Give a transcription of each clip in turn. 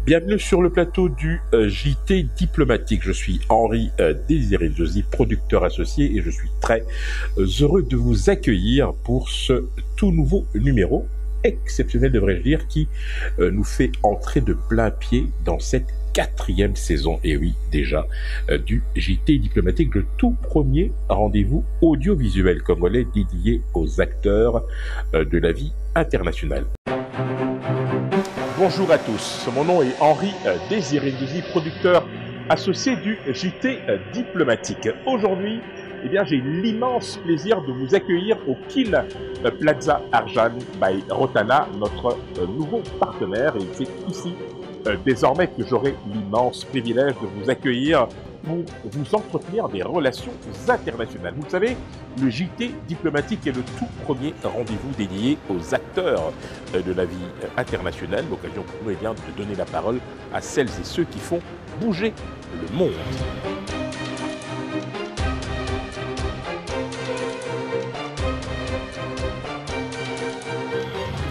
Bienvenue sur le plateau du JT diplomatique. Je suis Henri Désiré Josi, producteur associé, et je suis très heureux de vous accueillir pour ce tout nouveau numéro, exceptionnel devrais-je dire, qui nous fait entrer de plein pied dans cette 4e saison, et oui, déjà, du JT diplomatique, le tout premier rendez-vous audiovisuel congolais dédié aux acteurs de la vie internationale. Bonjour à tous, mon nom est Henri Désiré Josi, producteur associé du JT diplomatique. Aujourd'hui, j'ai l'immense plaisir de vous accueillir au Kill Plaza Arjan by Rotana, notre nouveau partenaire, et c'est ici désormais que j'aurai l'immense privilège de vous accueillir pour vous entretenir des relations internationales. Vous le savez, le JT diplomatique est le tout premier rendez-vous dédié aux acteurs de la vie internationale. L'occasion pour nous de donner la parole à celles et ceux qui font bouger le monde.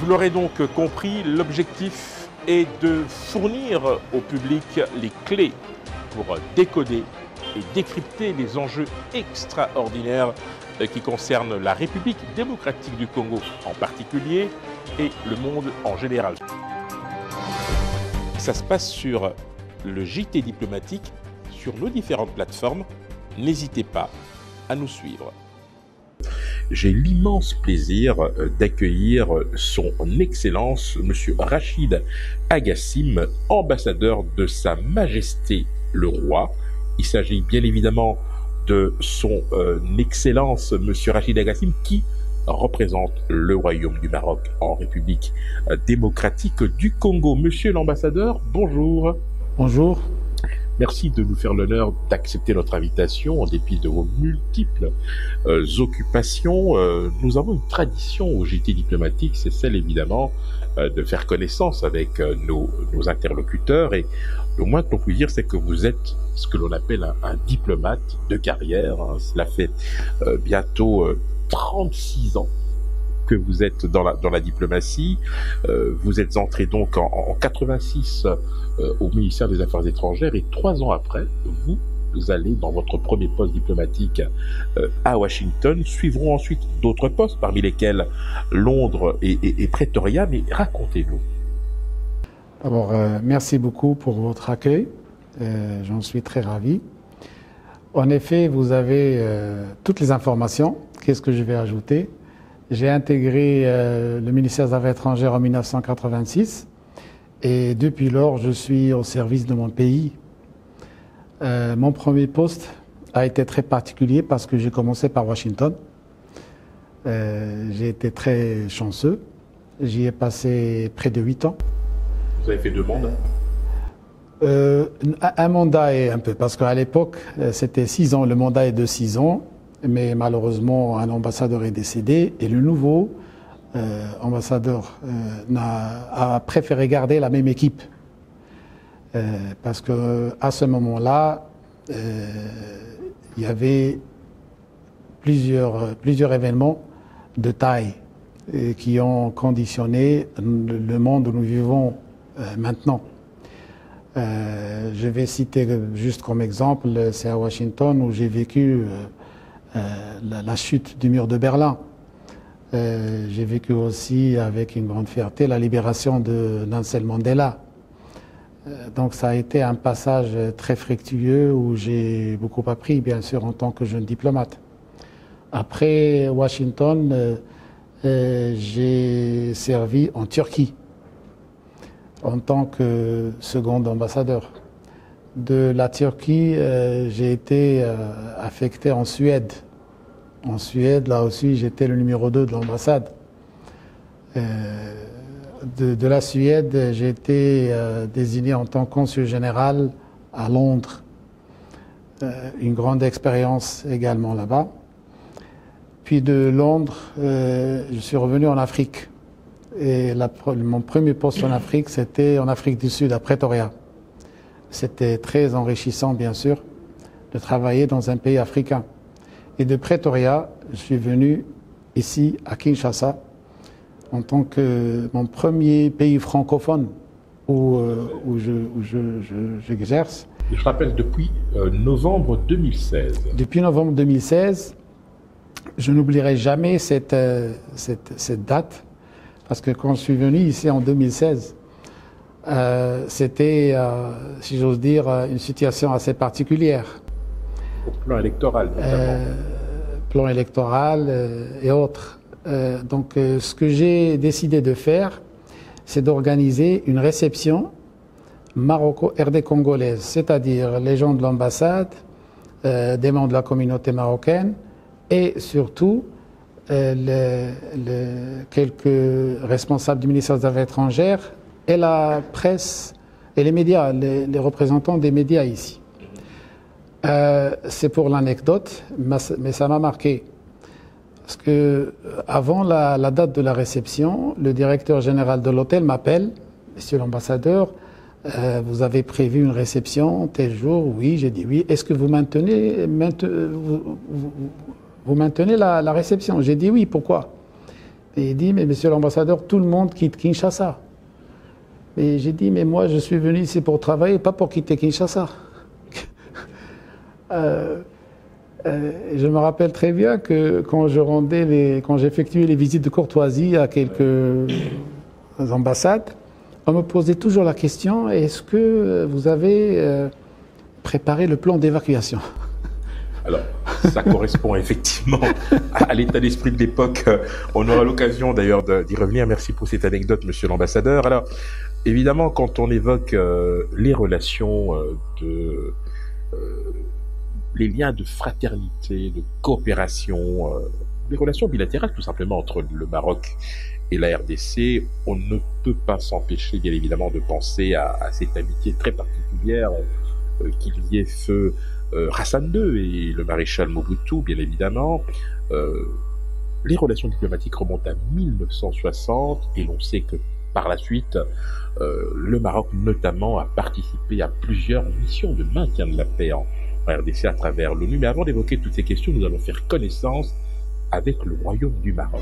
Vous l'aurez donc compris, l'objectif est de fournir au public les clés pour décoder et décrypter les enjeux extraordinaires qui concernent la République démocratique du Congo en particulier et le monde en général. Ça se passe sur le JT diplomatique, sur nos différentes plateformes. N'hésitez pas à nous suivre. J'ai l'immense plaisir d'accueillir son Excellence, M. Rachid Agassim, ambassadeur de Sa Majesté le Roi. Il s'agit bien évidemment de son Excellence, M. Rachid Agassim, qui représente le Royaume du Maroc en République démocratique du Congo. Monsieur l'ambassadeur, bonjour. Bonjour. Merci de nous faire l'honneur d'accepter notre invitation en dépit de vos multiples occupations. Nous avons une tradition au JT diplomatique, c'est celle évidemment de faire connaissance avec nos interlocuteurs, et le moins que l'on puisse dire, c'est que vous êtes ce que l'on appelle un diplomate de carrière. Cela fait bientôt 36 ans que vous êtes dans la diplomatie. Vous êtes entré donc en 86 au ministère des Affaires étrangères, et 3 ans après, vous allez dans votre premier poste diplomatique à Washington. Suivront ensuite d'autres postes, parmi lesquels Londres et Pretoria. Mais racontez-nous. D'abord, merci beaucoup pour votre accueil. J'en suis très ravi. En effet, vous avez toutes les informations. Qu'est-ce que je vais ajouter ? J'ai intégré le ministère des Affaires étrangères en 1986 et depuis lors, je suis au service de mon pays. Mon premier poste a été très particulier parce que j'ai commencé par Washington. J'ai été très chanceux. J'y ai passé près de 8 ans. Vous avez fait 2 mandats ? Un mandat et un peu, parce qu'à l'époque, c'était 6 ans. Le mandat est de 6 ans. Mais malheureusement, un ambassadeur est décédé et le nouveau ambassadeur a préféré garder la même équipe. Parce qu'à ce moment-là, il y avait plusieurs événements de taille qui ont conditionné le monde où nous vivons maintenant. Je vais citer juste comme exemple, c'est à Washington où j'ai vécu la chute du mur de Berlin. J'ai vécu aussi avec une grande fierté la libération de Nelson Mandela. Donc ça a été un passage très fructueux où j'ai beaucoup appris, bien sûr, en tant que jeune diplomate. Après Washington, j'ai servi en Turquie en tant que second ambassadeur. De la Turquie, j'ai été affecté en Suède. En Suède, là aussi, j'étais le numéro 2 de l'ambassade. De la Suède, j'ai été désigné en tant que consul général à Londres. Une grande expérience également là-bas. Puis de Londres, je suis revenu en Afrique. Et mon premier poste en Afrique, c'était en Afrique du Sud, à Pretoria. C'était très enrichissant, bien sûr, de travailler dans un pays africain. Et de Pretoria, je suis venu ici, à Kinshasa, en tant que mon premier pays francophone j'exerce. Je rappelle, depuis novembre 2016. Depuis novembre 2016, je n'oublierai jamais cette date, parce que quand je suis venu ici en 2016, c'était, si j'ose dire, une situation assez particulière. Au plan électoral, notamment. Plan électoral et autres. Donc, ce que j'ai décidé de faire, c'est d'organiser une réception maroco-RD congolaise, c'est-à-dire les gens de l'ambassade, des membres de la communauté marocaine et surtout quelques responsables du ministère des Affaires étrangères et la presse et les médias, les représentants des médias ici. C'est pour l'anecdote, mais ça m'a marqué. Parce que avant la date de la réception, le directeur général de l'hôtel m'appelle, Monsieur l'ambassadeur, vous avez prévu une réception tel jour? Oui, j'ai dit oui. Est-ce que vous maintenez la réception? J'ai dit oui. Pourquoi? Et il dit, mais Monsieur l'ambassadeur, tout le monde quitte Kinshasa. Et j'ai dit, mais moi je suis venu ici pour travailler, pas pour quitter Kinshasa. Je me rappelle très bien que quand j'effectuais les visites de courtoisie à quelques ambassades, on me posait toujours la question, est-ce que vous avez préparé le plan d'évacuation? Alors, ça correspond effectivement à l'état d'esprit de l'époque. On aura l'occasion d'ailleurs d'y revenir. Merci pour cette anecdote, monsieur l'ambassadeur. Alors, évidemment, quand on évoque les relations les liens de fraternité, de coopération, les relations bilatérales tout simplement entre le Maroc et la RDC, on ne peut pas s'empêcher bien évidemment de penser à cette amitié très particulière qui liait feu Hassan II et le maréchal Mobutu, bien évidemment. Les relations diplomatiques remontent à 1960 et l'on sait que par la suite, le Maroc notamment a participé à plusieurs missions de maintien de la paix en RDC à travers l'ONU. Mais avant d'évoquer toutes ces questions, nous allons faire connaissance avec le Royaume du Maroc.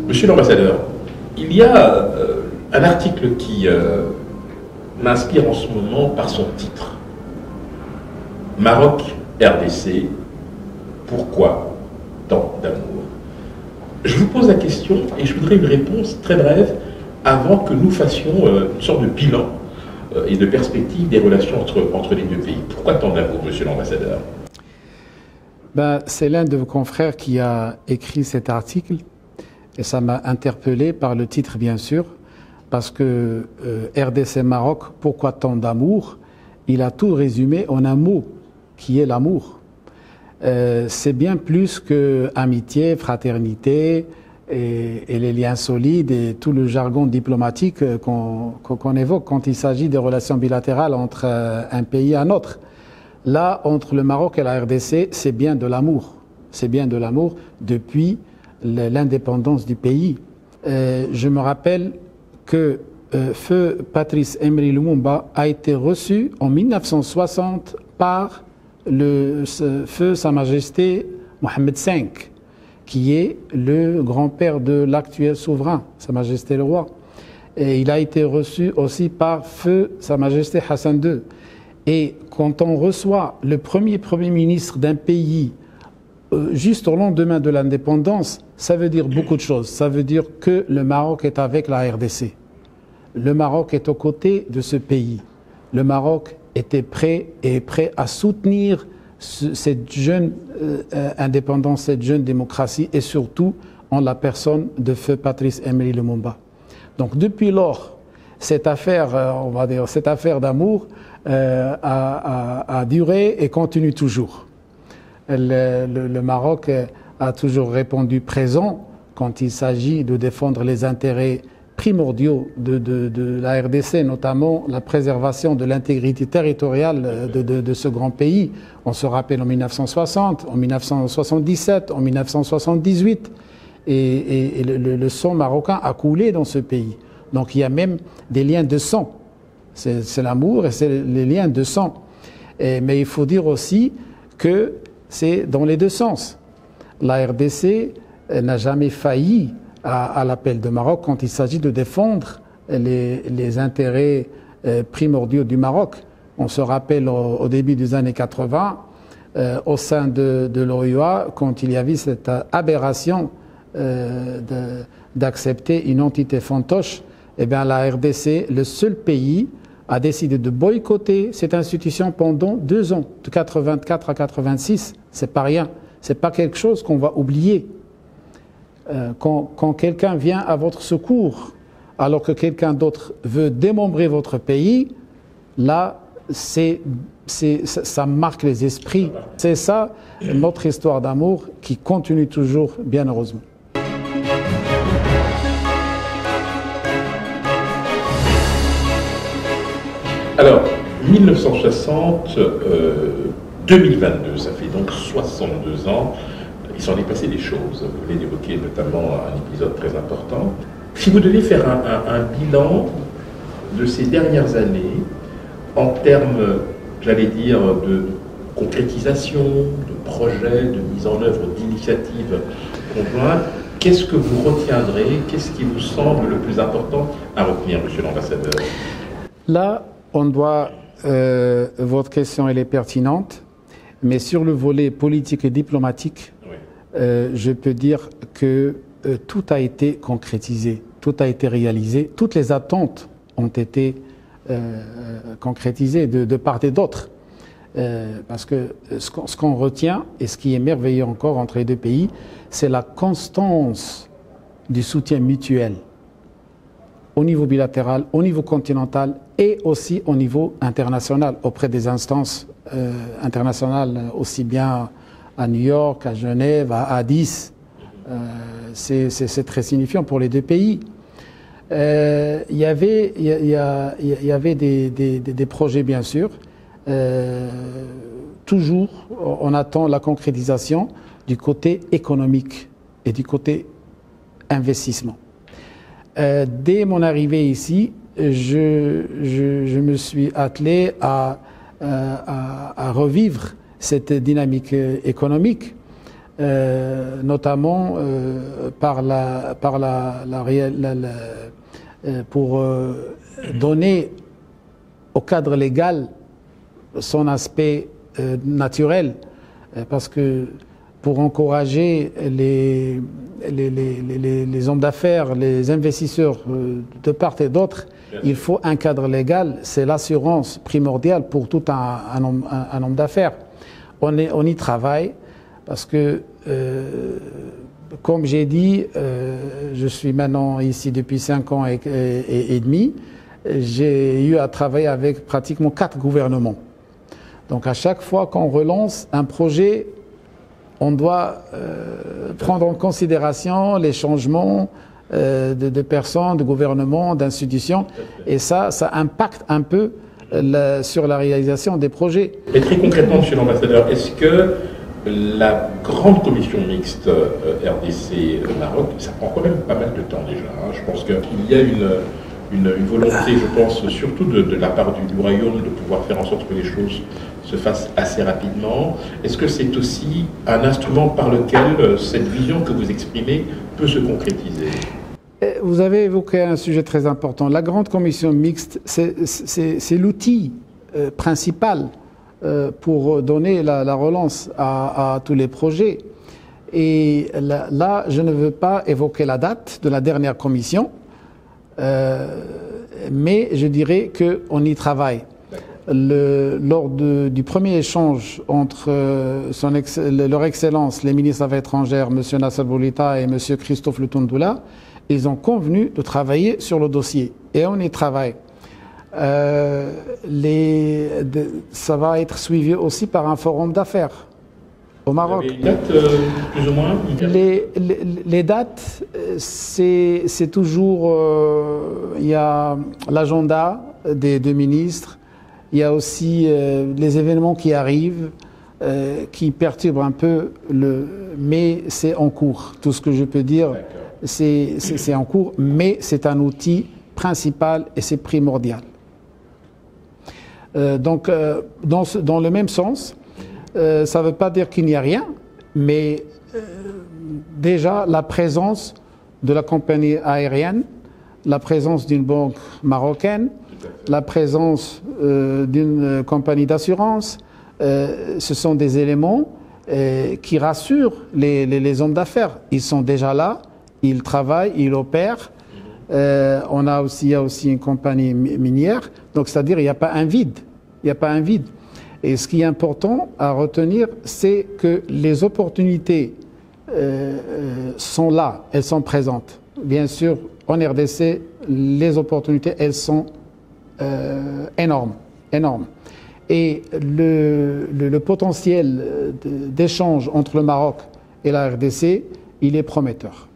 Monsieur l'ambassadeur, il y a un article qui m'inspire en ce moment par son titre. Maroc, RDC, pourquoi tant d'amour? Je vous pose la question et je voudrais une réponse très brève avant que nous fassions une sorte de bilan et de perspective des relations entre les deux pays. Pourquoi tant d'amour, monsieur l'ambassadeur? C'est l'un de vos confrères qui a écrit cet article. Et ça m'a interpellé par le titre, bien sûr, parce que RDC Maroc, pourquoi tant d'amour? Il a tout résumé en un mot, qui est l'amour. C'est bien plus que amitié, fraternité et les liens solides et tout le jargon diplomatique qu'on évoque quand il s'agit de relations bilatérales entre un pays et un autre. Là, entre le Maroc et la RDC, c'est bien de l'amour. C'est bien de l'amour depuis l'indépendance du pays. Je me rappelle que Feu Patrice Emery Lumumba a été reçu en 1960 par Feu Sa Majesté Mohamed V, qui est le grand-père de l'actuel souverain, Sa Majesté le Roi. Et il a été reçu aussi par Feu Sa Majesté Hassan II. Et quand on reçoit le premier ministre d'un pays juste au lendemain de l'indépendance, ça veut dire beaucoup de choses. Ça veut dire que le Maroc est avec la RDC. Le Maroc est aux côtés de ce pays. Le Maroc était prêt à soutenir cette jeune indépendance, cette jeune démocratie et surtout en la personne de Feu Patrice Emery Lumumba. Donc depuis lors, cette affaire, on va dire, cette affaire d'amour a duré et continue toujours. Le Maroc a toujours répondu présent quand il s'agit de défendre les intérêts primordiaux de la RDC, notamment la préservation de l'intégrité territoriale de ce grand pays. On se rappelle en 1960, en 1977, en 1978, et le sang marocain a coulé dans ce pays. Donc il y a même des liens de sang. C'est l'amour et c'est les liens de sang. Mais il faut dire aussi que c'est dans les deux sens. La RDC n'a jamais failli à l'appel de Maroc quand il s'agit de défendre les intérêts primordiaux du Maroc. On se rappelle au début des années 80, au sein de l'OUA, quand il y avait cette aberration d'accepter une entité fantoche, eh bien la RDC, le seul pays, a décidé de boycotter cette institution pendant 2 ans, de 84 à 86. C'est pas rien. C'est pas quelque chose qu'on va oublier. Quand quelqu'un vient à votre secours, alors que quelqu'un d'autre veut démembrer votre pays, là, ça marque les esprits. C'est ça, notre histoire d'amour qui continue toujours, bien heureusement. Alors, 1960, 2022, ça fait donc 62 ans. Il s'en est passé des choses. Vous venez d'évoquer notamment un épisode très important. Si vous devez faire un bilan de ces dernières années, en termes, j'allais dire, de concrétisation, de projets, de mise en œuvre d'initiatives conjointes, qu'est-ce que vous retiendrez? Qu'est-ce qui vous semble le plus important à retenir, monsieur l'ambassadeur? Là, on doit, votre question elle est pertinente, mais sur le volet politique et diplomatique, oui. Je peux dire que tout a été concrétisé, tout a été réalisé, toutes les attentes ont été concrétisées de part et d'autre. Parce que ce qu'on retient, et ce qui est merveilleux encore entre les deux pays, c'est la constance du soutien mutuel au niveau bilatéral, au niveau continental et aussi au niveau international, auprès des instances internationales, aussi bien à New York, à Genève, à Addis. C'est très signifiant pour les deux pays. Il y avait des projets, bien sûr. Toujours, on attend la concrétisation du côté économique et du côté investissement. Dès mon arrivée ici, je me suis attelé à revivre cette dynamique économique, notamment pour donner au cadre légal son aspect naturel, parce que pour encourager les hommes d'affaires, les investisseurs de part et d'autre, il faut un cadre légal. C'est l'assurance primordiale pour tout un homme d'affaires. On y travaille parce que comme j'ai dit, je suis maintenant ici depuis 5 ans et demi. J'ai eu à travailler avec pratiquement 4 gouvernements. Donc à chaque fois qu'on relance un projet, on doit prendre en considération les changements de personnes, de gouvernements, d'institutions. Et ça impacte un peu sur la réalisation des projets. Et très concrètement, Monsieur l'ambassadeur, est-ce que la grande commission mixte RDC-Maroc, ça prend quand même pas mal de temps déjà. Je pense qu'il y a une volonté, je pense, surtout de la part du royaume de pouvoir faire en sorte que les choses se fassent assez rapidement. Est-ce que c'est aussi un instrument par lequel cette vision que vous exprimez peut se concrétiser? Vous avez évoqué un sujet très important. La grande commission mixte, c'est l'outil principal pour donner la relance à tous les projets. Et là, je ne veux pas évoquer la date de la dernière commission, mais je dirais qu'on y travaille. Lors du premier échange entre leur Excellence, les ministres des Affaires étrangères, M. Nasser Boulita et M. Christophe Lutondoula, ils ont convenu de travailler sur le dossier. Et on y travaille. Ça va être suivi aussi par un forum d'affaires au Maroc. Vous avez une date, plus ou moins? Les dates, c'est toujours... il y a l'agenda des 2 ministres. Il y a aussi les événements qui arrivent, qui perturbent un peu mais c'est en cours. Tout ce que je peux dire, c'est en cours, mais c'est un outil principal et c'est primordial. Donc, dans le même sens, ça ne veut pas dire qu'il n'y a rien, mais déjà la présence de la compagnie aérienne, la présence d'une banque marocaine, la présence d'une compagnie d'assurance, ce sont des éléments qui rassurent les hommes d'affaires. Ils sont déjà là, ils travaillent, ils opèrent. Il y a aussi une compagnie minière, donc c'est-à-dire il n'y a pas un vide. Il n'y a pas un vide. Et ce qui est important à retenir, c'est que les opportunités sont là, elles sont présentes. Bien sûr, en RDC, les opportunités, elles sont énormes. Et le potentiel d'échange entre le Maroc et la RDC, il est prometteur.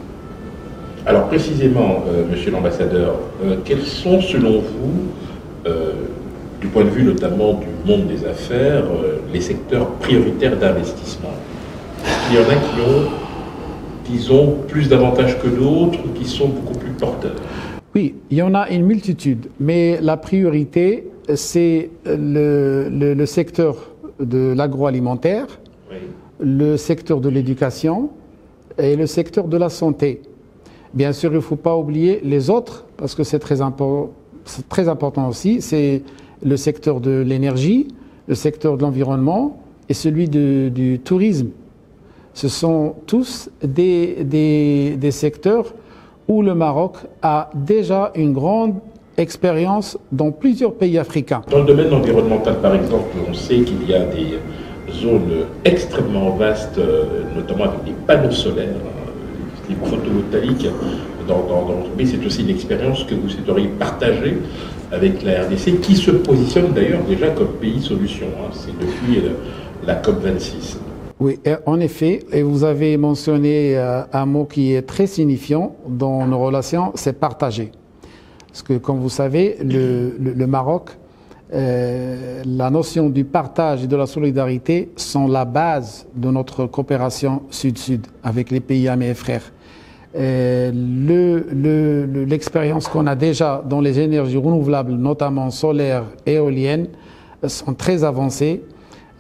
Alors précisément, Monsieur l'ambassadeur, quels sont selon vous, du point de vue notamment du monde des affaires, les secteurs prioritaires d'investissement? Il y en a qui ont, disons, plus d'avantages que d'autres, ou qui sont beaucoup plus porteurs? Oui, il y en a une multitude, mais la priorité, c'est le secteur de l'agroalimentaire, oui, le secteur de l'éducation et le secteur de la santé. Bien sûr, il ne faut pas oublier les autres, parce que c'est très important aussi, c'est le secteur de l'énergie, le secteur de l'environnement et celui du tourisme. Ce sont tous des secteurs où le Maroc a déjà une grande expérience dans plusieurs pays africains. Dans le domaine environnemental, par exemple, on sait qu'il y a des zones extrêmement vastes, notamment avec des panneaux solaires, des photovoltaïques. Mais c'est aussi une expérience que vous souhaiteriez partager avec la RDC, qui se positionne d'ailleurs déjà comme pays solution. C'est depuis la COP26. Oui, en effet, et vous avez mentionné un mot qui est très signifiant dans nos relations, c'est partager. Parce que, comme vous savez, le Maroc, la notion du partage et de la solidarité sont la base de notre coopération sud-sud avec les pays amis et frères. L'expérience qu'on a déjà dans les énergies renouvelables, notamment solaires et éoliennes, sont très avancées.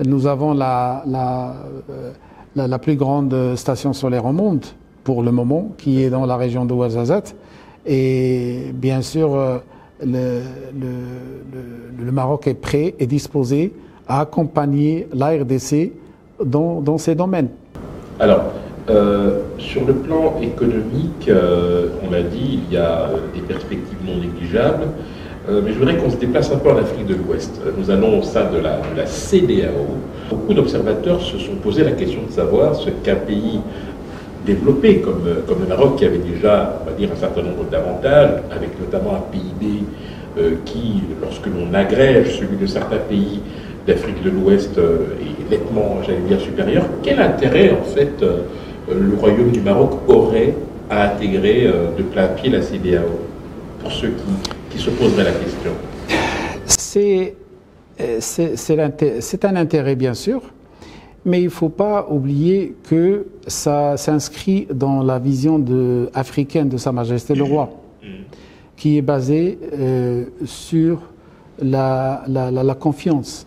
Nous avons la plus grande station solaire au monde pour le moment, qui est dans la région de Ouarzazate. Et bien sûr, le Maroc est prêt et disposé à accompagner la RDC dans ces domaines. Alors, sur le plan économique, on l'a dit, il y a des perspectives non négligeables. Mais je voudrais qu'on se déplace un peu en Afrique de l'Ouest. Nous allons au sein de la CEDEAO. Beaucoup d'observateurs se sont posé la question de savoir ce qu'un pays développées, comme le Maroc, qui avait déjà, on va dire, un certain nombre d'avantages, avec notamment un PIB qui, lorsque l'on agrège celui de certains pays d'Afrique de l'Ouest, est nettement, j'allais dire, supérieur. Quel intérêt, en fait, le Royaume du Maroc aurait à intégrer de plein pied la CEDEAO, pour ceux qui se poseraient la question? C'est un intérêt, bien sûr, mais il ne faut pas oublier que ça s'inscrit dans la vision africaine de Sa Majesté le Roi, qui est basée sur la confiance.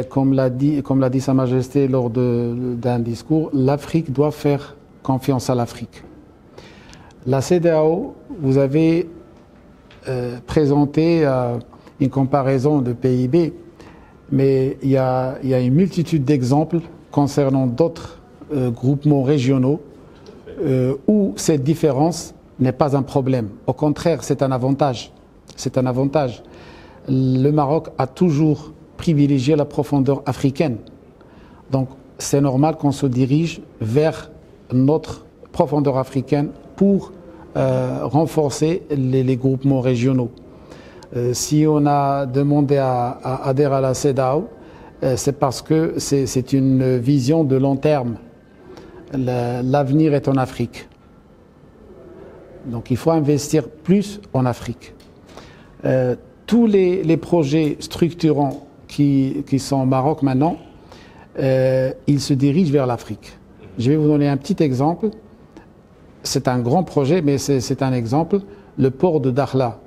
Comme l'a dit Sa Majesté lors d'un discours, l'Afrique doit faire confiance à l'Afrique. La CEDEAO, vous avez présenté une comparaison de PIB, mais il y a une multitude d'exemples concernant d'autres groupements régionaux où cette différence n'est pas un problème. Au contraire, c'est un avantage. C'est un avantage. Le Maroc a toujours privilégié la profondeur africaine. Donc, c'est normal qu'on se dirige vers notre profondeur africaine pour renforcer les groupements régionaux. Si on a demandé à adhérer à la CEDEAO, c'est parce que c'est une vision de long terme. L'avenir est en Afrique. Donc il faut investir plus en Afrique. Tous les projets structurants qui sont au Maroc maintenant, ils se dirigent vers l'Afrique. Je vais vous donner un petit exemple. C'est un grand projet, mais c'est un exemple. Le port de Dakhla,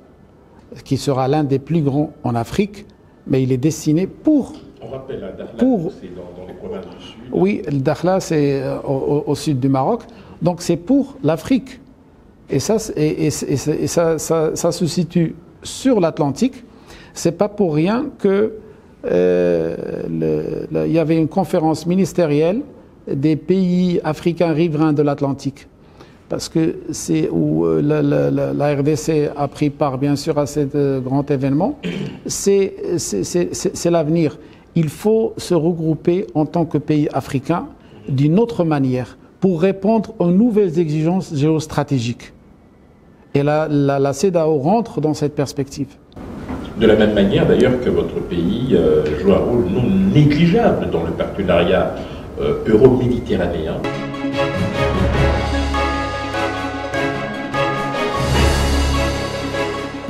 qui sera l'un des plus grands en Afrique, mais il est destiné pour... On rappelle, Dakhla, c'est dans les provinces du sud. Oui, le Dakhla, c'est au sud du Maroc. Donc c'est pour l'Afrique. Et ça se situe sur l'Atlantique. C'est pas pour rien que il y avait une conférence ministérielle des pays africains riverains de l'Atlantique. Parce que c'est où la RDC a pris part, bien sûr, à ce grand événement. C'est l'avenir. Il faut se regrouper en tant que pays africain d'une autre manière pour répondre aux nouvelles exigences géostratégiques. Et la CEDEAO rentre dans cette perspective. De la même manière, d'ailleurs, que votre pays joue un rôle non négligeable dans le partenariat euro-méditerranéen.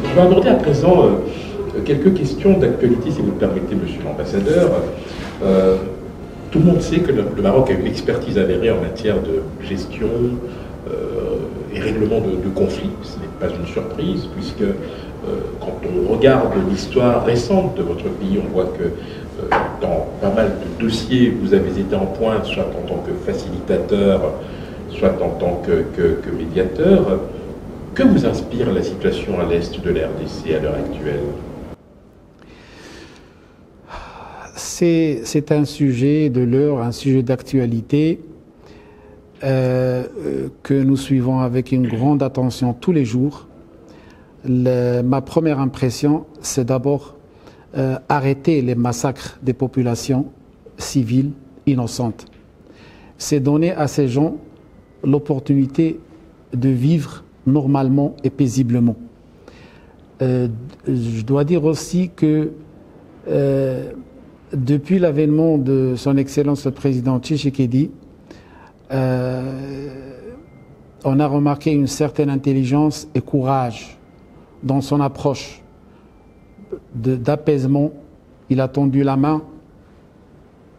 On va aborder à présent quelques questions d'actualité, si vous le permettez, monsieur l'ambassadeur. Tout le monde sait que le Maroc a une expertise avérée en matière de gestion et règlement de conflits. Ce n'est pas une surprise, puisque quand on regarde l'histoire récente de votre pays, on voit que dans pas mal de dossiers, vous avez été en pointe, soit en tant que facilitateur, soit en tant que médiateur. Que vous inspire la situation à l'est de la RDC à l'heure actuelle? C'est un sujet de l'heure, un sujet d'actualité que nous suivons avec une grande attention tous les jours. Ma première impression, c'est d'abord arrêter les massacres des populations civiles innocentes. C'est donner à ces gens l'opportunité de vivre normalement et paisiblement. Je dois dire aussi que depuis l'avènement de son Excellence le Président Tshisekedi, on a remarqué une certaine intelligence et courage dans son approche d'apaisement. Il a tendu la main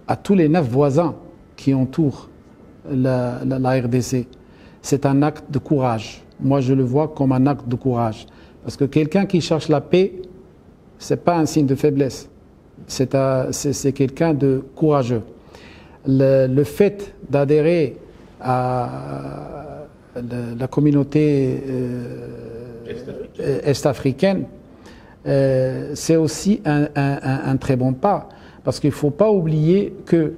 à tous les 9 voisins qui entourent la RDC. C'est un acte de courage. Moi, je le vois comme un acte de courage. Parce que quelqu'un qui cherche la paix, ce n'est pas un signe de faiblesse. C'est quelqu'un de courageux. Le fait d'adhérer à la communauté est-africaine, c'est aussi un très bon pas. Parce qu'il ne faut pas oublier que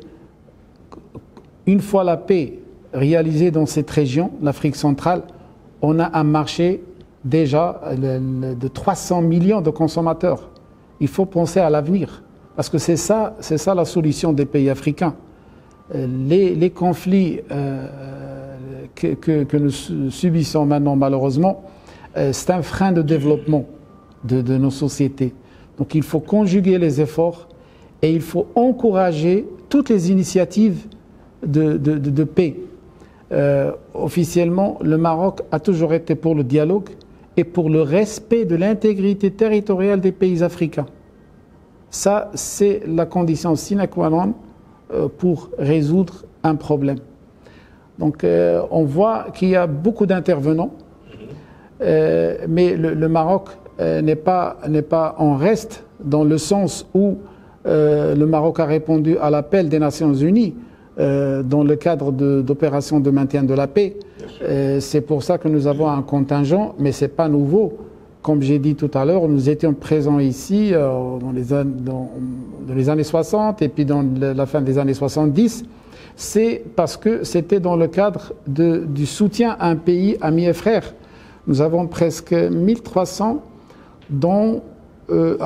une fois la paix réalisée dans cette région, l'Afrique centrale, on a un marché déjà de 300 millions de consommateurs. Il faut penser à l'avenir, parce que c'est ça la solution des pays africains. Les conflits que nous subissons maintenant, malheureusement, c'est un frein de développement de nos sociétés. Donc il faut conjuguer les efforts et il faut encourager toutes les initiatives de paix. Officiellement, le Maroc a toujours été pour le dialogue et pour le respect de l'intégrité territoriale des pays africains. Ça, c'est la condition sine qua non pour résoudre un problème. Donc on voit qu'il y a beaucoup d'intervenants, mais le Maroc n'est pas en reste dans le sens où le Maroc a répondu à l'appel des Nations Unies dans le cadre d'opérations de maintien de la paix. C'est pour ça que nous avons un contingent, mais ce n'est pas nouveau. Comme j'ai dit tout à l'heure, nous étions présents ici dans les années 60 et puis dans la fin des années 70. C'est parce que c'était dans le cadre du soutien à un pays ami et frère. Nous avons presque 1300 dont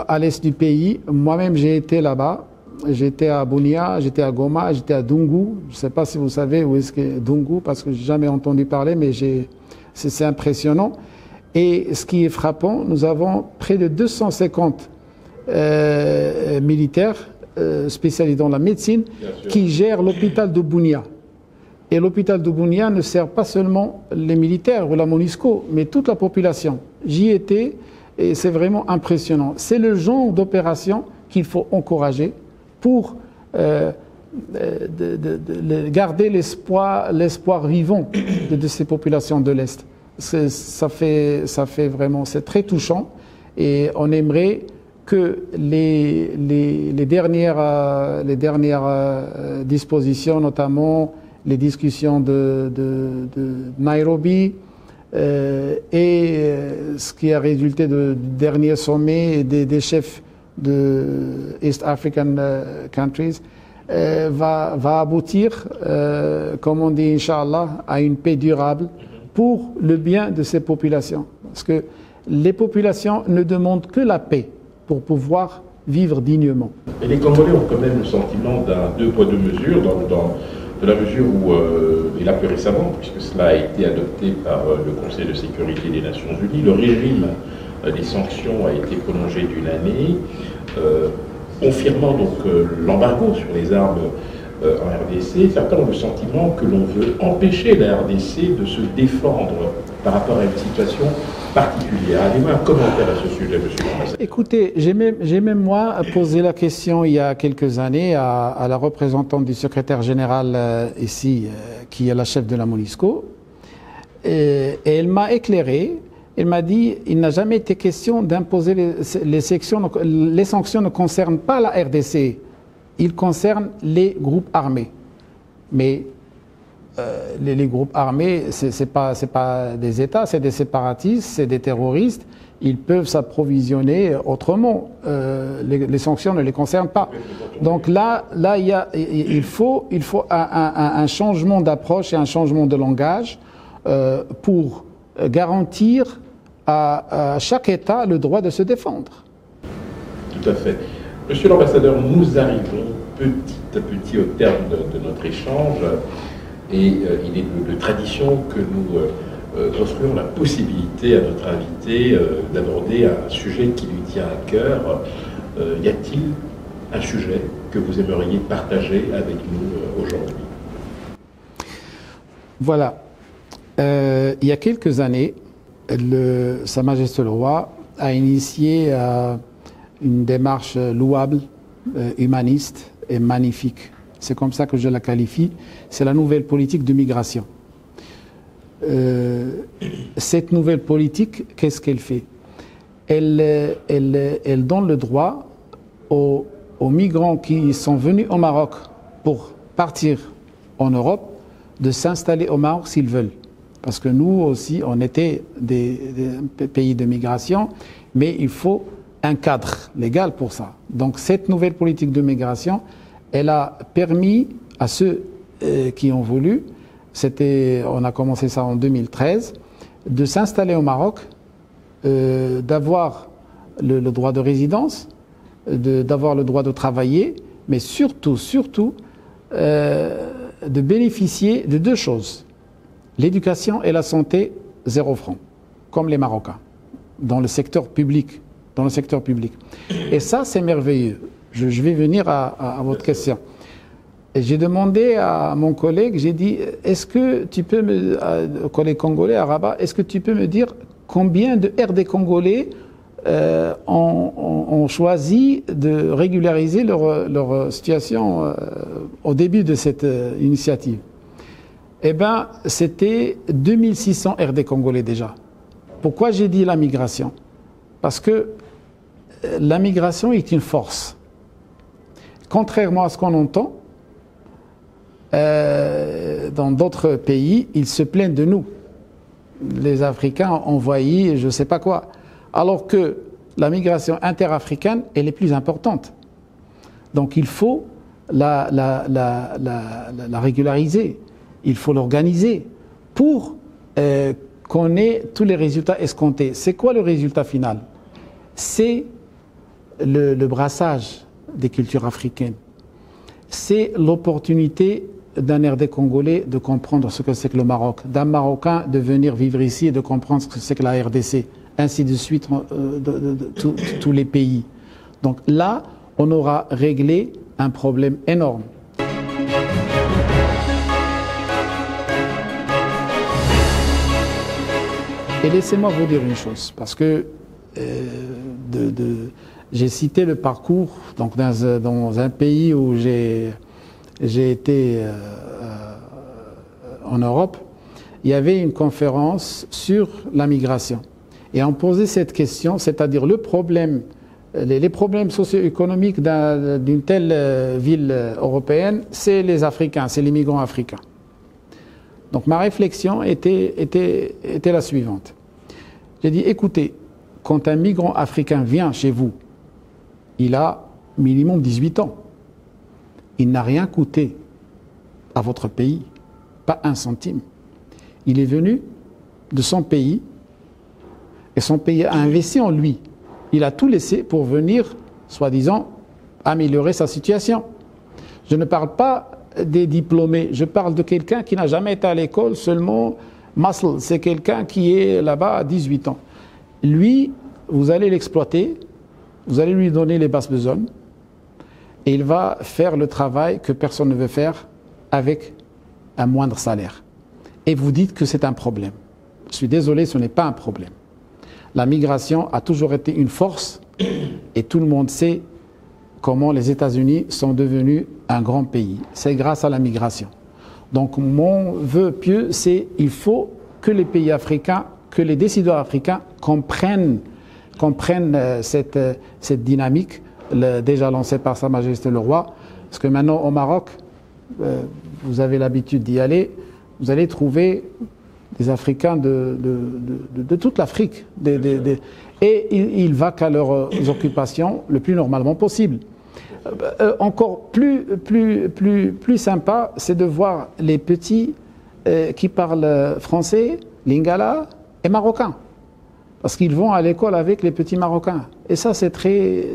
à l'est du pays. Moi-même, j'ai été là-bas. J'étais à Bunia, j'étais à Goma, j'étais à Dungu. Je ne sais pas si vous savez où est-ce que Dungu, parce que je n'ai jamais entendu parler, mais c'est impressionnant. Et ce qui est frappant, nous avons près de 250 militaires spécialisés dans la médecine qui gèrent l'hôpital de Bunia. Et l'hôpital de Bunia ne sert pas seulement les militaires ou la MONUSCO, mais toute la population. J'y étais et c'est vraiment impressionnant. C'est le genre d'opération qu'il faut encourager pour garder l'espoir vivant de ces populations de l'Est. Ça fait vraiment, c'est très touchant et on aimerait que les dernières dispositions, notamment les discussions de Nairobi et ce qui a résulté du dernier sommet des chefs de East African countries va aboutir, comme on dit, Inch'Allah, à une paix durable pour le bien de ces populations. Parce que les populations ne demandent que la paix pour pouvoir vivre dignement. Et les Congolais ont quand même le sentiment d'un deux poids deux mesures, de la mesure où, et là plus récemment, puisque cela a été adopté par le Conseil de sécurité des Nations Unies, le régime des sanctions a été prolongé d'une année, confirmant donc l'embargo sur les armes en RDC. Certains ont le sentiment que l'on veut empêcher la RDC de se défendre par rapport à une situation particulière. Avez-vous un commentaire à ce sujet, monsieur l'ambassadeur? Écoutez, j'ai même moi posé la question il y a quelques années à la représentante du secrétaire général ici, qui est la chef de la MONUSCO, et elle m'a éclairé. Elle m'a dit il n'a jamais été question d'imposer les sanctions. Les sanctions ne concernent pas la RDC, ils concernent les groupes armés. Mais les groupes armés, c'est pas des États, c'est des séparatistes, c'est des terroristes. Ils peuvent s'approvisionner autrement. Les sanctions ne les concernent pas. Donc là, il faut un changement d'approche et un changement de langage pour garantir à chaque État le droit de se défendre. Tout à fait. Monsieur l'ambassadeur, nous arrivons petit à petit au terme de notre échange et il est de tradition que nous offrions la possibilité à notre invité d'aborder un sujet qui lui tient à cœur. Y a-t-il un sujet que vous aimeriez partager avec nous aujourd'hui? Voilà. Il y a quelques années, Sa Majesté le Roi a initié une démarche louable, humaniste et magnifique. C'est comme ça que je la qualifie. C'est la nouvelle politique de migration. Cette nouvelle politique, qu'est-ce qu'elle fait? Elle donne le droit aux migrants qui sont venus au Maroc pour partir en Europe de s'installer au Maroc s'ils veulent. Parce que nous aussi, on était des pays de migration, mais il faut un cadre légal pour ça. Donc cette nouvelle politique de migration, elle a permis à ceux qui ont voulu, on a commencé ça en 2013, de s'installer au Maroc, d'avoir le droit de résidence, d'avoir le droit de travailler, mais surtout, de bénéficier de deux choses. L'éducation et la santé, 0 franc, comme les Marocains, dans le secteur public. Et ça, c'est merveilleux. Je vais venir à votre question. Et j'ai demandé à mon collègue, j'ai dit, est-ce que tu peux collègue congolais à Rabat, est-ce que tu peux me dire combien de RD congolais ont choisi de régulariser leur situation au début de cette initiative? Eh bien, c'était 2600 RD congolais déjà. Pourquoi j'ai dit la migration? Parce que la migration est une force. Contrairement à ce qu'on entend, dans d'autres pays, ils se plaignent de nous. Les Africains envoyés, je ne sais pas quoi. Alors que la migration interafricaine, elle est plus importante. Donc il faut la régulariser, il faut l'organiser pour qu'on ait tous les résultats escomptés. C'est quoi le résultat final? C'est le brassage des cultures africaines. C'est l'opportunité d'un RD congolais de comprendre ce que c'est que le Maroc, d'un Marocain de venir vivre ici et de comprendre ce que c'est que la RDC, ainsi de suite tous les pays. Donc là, on aura réglé un problème énorme. Et laissez-moi vous dire une chose, parce que j'ai cité le parcours donc dans un pays où j'ai été en Europe. Il y avait une conférence sur la migration. Et on posait cette question, c'est-à-dire les problèmes socio-économiques d'une telle ville européenne, c'est les Africains, c'est les migrants africains. Donc ma réflexion était la suivante. J'ai dit, écoutez, quand un migrant africain vient chez vous, il a minimum 18 ans. Il n'a rien coûté à votre pays, pas un centime. Il est venu de son pays et son pays a investi en lui. Il a tout laissé pour venir, soi-disant, améliorer sa situation. Je ne parle pas des diplômés, je parle de quelqu'un qui n'a jamais été à l'école, seulement muscle, c'est quelqu'un qui est là-bas à 18 ans. Lui, vous allez l'exploiter, vous allez lui donner les bases besognes, et il va faire le travail que personne ne veut faire avec un moindre salaire. Et vous dites que c'est un problème. Je suis désolé, ce n'est pas un problème. La migration a toujours été une force et tout le monde sait comment les États-Unis sont devenus un grand pays. C'est grâce à la migration. Donc mon vœu pieux, c'est qu'il faut que les pays africains, que les décideurs africains comprennent cette dynamique déjà lancée par Sa Majesté le Roi. Parce que maintenant au Maroc, vous avez l'habitude d'y aller, vous allez trouver des Africains de toute l'Afrique. Et ils vaquent à leurs occupations le plus normalement possible. Encore plus sympa, c'est de voir les petits qui parlent français, lingala et marocain. Parce qu'ils vont à l'école avec les petits Marocains. Et ça, c'est très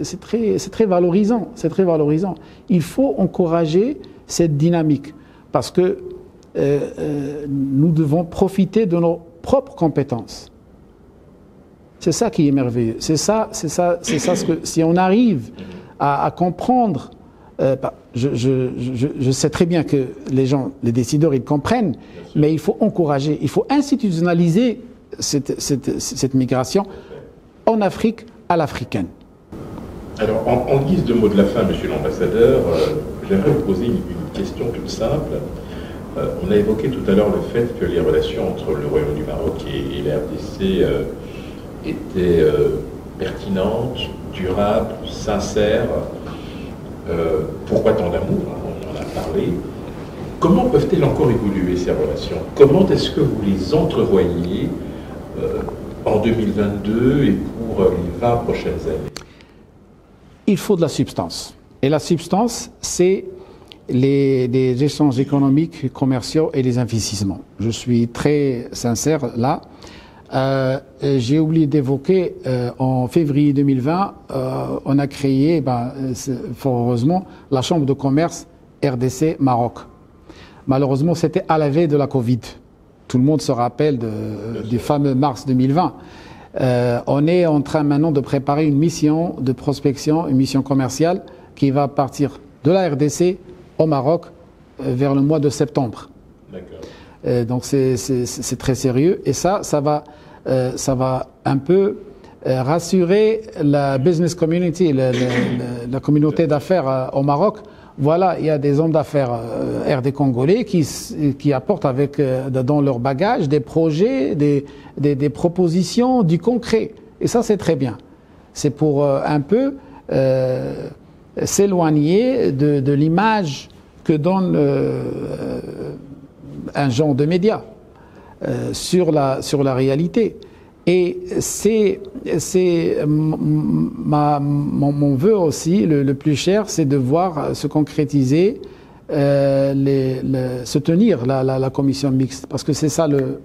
valorisant. C'est très valorisant. Il faut encourager cette dynamique. Parce que nous devons profiter de nos propres compétences. C'est ça qui est merveilleux. C'est ça ce que, si on arrive à comprendre, je sais très bien que les décideurs, ils comprennent, mais il faut encourager, il faut institutionnaliser cette migration en Afrique à l'africaine. Alors, en guise de mot de la fin, monsieur l'ambassadeur, j'aimerais vous poser une question toute simple. On a évoqué tout à l'heure le fait que les relations entre le Royaume du Maroc et la RDC étaient pertinentes, durables, sincères. Pourquoi tant d'amour? On en a parlé. Comment peuvent-elles encore évoluer ces relations? Comment est-ce que vous les entrevoyez en 2022 et pour les 20 prochaines années? Il faut de la substance. Et la substance, c'est les échanges économiques, commerciaux et les investissements. Je suis très sincère là. J'ai oublié d'évoquer, en février 2020, on a créé, fort heureusement, la Chambre de commerce RDC Maroc. Malheureusement, c'était à la veille de la Covid. tout le monde se rappelle du fameux mars 2020. On est en train maintenant de préparer une mission de prospection, une mission commerciale qui va partir de la RDC au Maroc vers le mois de septembre. Donc c'est très sérieux et ça va un peu rassurer la business community, la communauté d'affaires au Maroc. Voilà, il y a des hommes d'affaires RD congolais qui apportent dans leur bagage des projets, des propositions, du concret. Et ça, c'est très bien. C'est pour un peu s'éloigner de l'image que donne un genre de média sur la réalité. Et c'est mon vœu aussi, le plus cher, c'est de voir se concrétiser, se tenir la commission mixte, parce que c'est ça le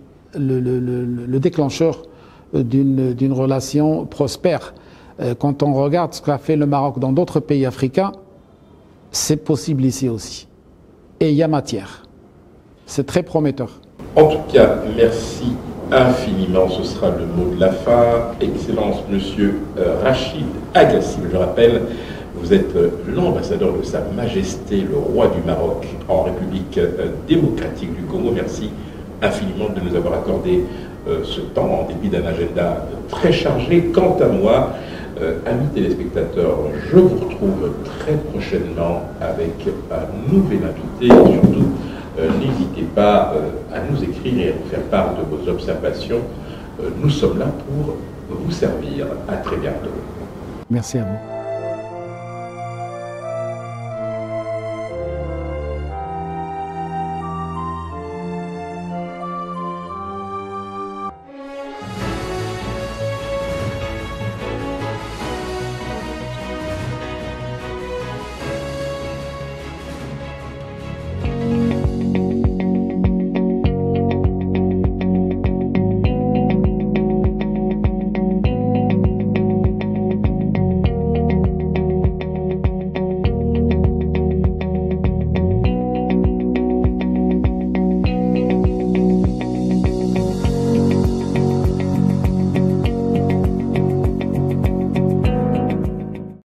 déclencheur d'une relation prospère. Quand on regarde ce qu'a fait le Maroc dans d'autres pays africains, c'est possible ici aussi. Et il y a matière. C'est très prometteur. En tout cas, merci infiniment, ce sera le mot de la fin. Excellence, Monsieur Rachid Agassi, je rappelle, vous êtes l'ambassadeur de Sa Majesté, le roi du Maroc en République démocratique du Congo. Merci infiniment de nous avoir accordé ce temps en dépit d'un agenda très chargé. Quant à moi, amis téléspectateurs, je vous retrouve très prochainement avec un nouvel invité et surtout n'hésitez pas à nous écrire et à nous faire part de vos observations. Nous sommes là pour vous servir. À très bientôt. Merci à vous.